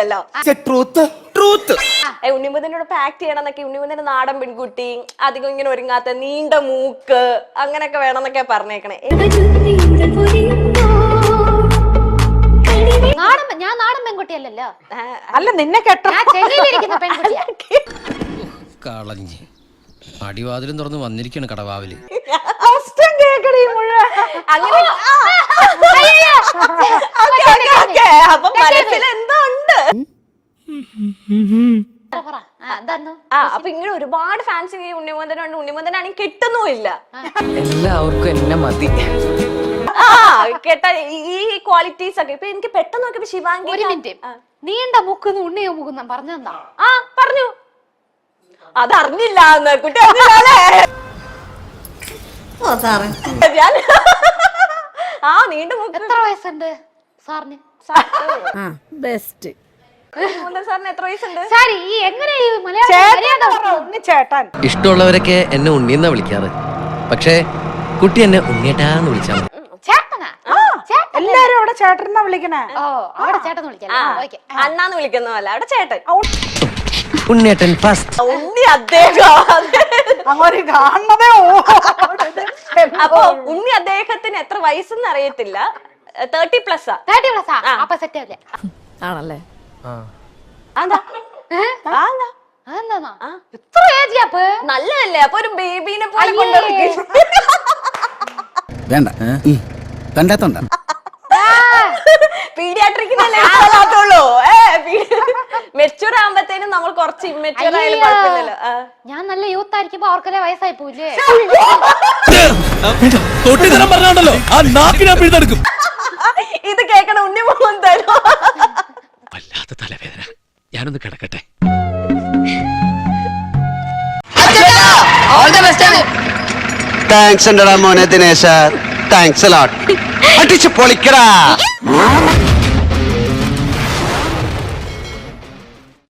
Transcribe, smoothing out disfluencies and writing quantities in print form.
ഇല്ലല്ലോ. ഉണ്ണിമുതനോടൊപ്പം ആക്ട് ചെയ്യണം എന്നൊക്കെ, ഉണ്ണിമുതന്റെ നാടൻ പെൺകുട്ടി, അധികം ഇങ്ങനെ ഒരുങ്ങാത്ത, നീണ്ട മൂക്ക്, അങ്ങനെയൊക്കെ വേണം എന്നൊക്കെ പറഞ്ഞേക്കണേ. ഞാൻ നാടൻ പെൺകുട്ടിയല്ലല്ലോ. അല്ല, നിന്നെ കേട്ടോ കളഞ്ഞ് അടിവാതിലും തുറന്ന് വന്നിരിക്കണം കടവാവില്. അപ്പൊ മനസ്സിൽ എന്തോ ഉണ്ട്. അപ്പൊ ഇങ്ങനെ ഒരുപാട് ഫാൻസ് ഉണ്ണിമുതനുണ്ട്. ഉണ്ണിമുതനാണെങ്കിൽ കിട്ടുന്നുമില്ല. എല്ലാവർക്കും എന്നെ മതി. കേട്ട ഈ ക്വാളിറ്റീസ് ഒക്കെ ഇപ്പൊ എനിക്ക് പെട്ടെന്ന് നോക്കിയപ്പോ ശിവാംഗി. ഒരു മിനിറ്റ്, നീണ്ട മുക്കുന്നു ഉണ്ണിയോ മുക്കുന്ന പറഞ്ഞെന്താ? പറഞ്ഞു. അതറിഞ്ഞില്ല കുട്ടി, അറിഞ്ഞില്ലേ? നീണ്ട മൂക്ക്. എത്ര വയസ്സുണ്ട് സാറിന്? ബെസ്റ്റ്. സാറിന് എത്ര വയസ്സുണ്ട്? സാരി ഈ എങ്ങനെ ഈ മലയാളം ചേട്ടൻ ഇഷ്ടമുള്ളവരൊക്കെ എന്നെ ഉണ്ണിയെന്നാ വിളിക്കാറ്. പക്ഷേ കുട്ടി എന്നെ ഉണ്ണിയേട്ടാന്ന് വിളിച്ചാൽ മതി. ചേട്ടനാ? എല്ലാരും അവിടെ ചേട്ടനാ വിളിക്കണേ. ഓ, അവിടെ ചേട്ടൻ വിളിക്കാം. അണ്ണാന്ന് വിളിക്കുന്നതല്ല, അവിടെ ചേട്ടൻ. ഉണ്ണിയേട്ടൻ ഫസ്റ്റ്. ഉണ്ണി അദ്ദേഹം അങ്ങോട്ട് കാണണതേ. അപ്പൊ ഉണ്ണി അദ്ദേഹത്തിന് എത്ര വയസ്സെന്ന് അറിയത്തില്ല. 30+. അപ്പൊ സെറ്റ് ആവില്ല ആണല്ലേ? നല്ലതല്ലേ? അപ്പൊ ഒരു ബേബീനെ പോലെ കൊണ്ടുവരും. വേണ്ട, കണ്ടാത്തോണ്ട പീഡിയാട്രിക്കിനല്ലേ ുള്ളൂ. മെച്ചൂർ ആകുമ്പത്തേനും നമ്മൾ കുറച്ച് ഇമ്മെച്ചൂർ ആയാലും കുഴപ്പമില്ലല്ലോ. ഞാൻ നല്ല യൂത്ത് ആയിരിക്കുമ്പോ അവർക്കെല്ലാം വയസ്സായി പോയില്ലേ? ഇത് കേക്കണ ഉണ്ണിമോൻ തരോ? വല്ലാത്ത തലവേദന, ഞാനൊന്ന് കിടക്കട്ടെ. താങ്ക്സ് ഉണ്ടടാ മോനെ ദിനേശ, താങ്ക്സ് അടിച്ചു പൊളിക്കടാ.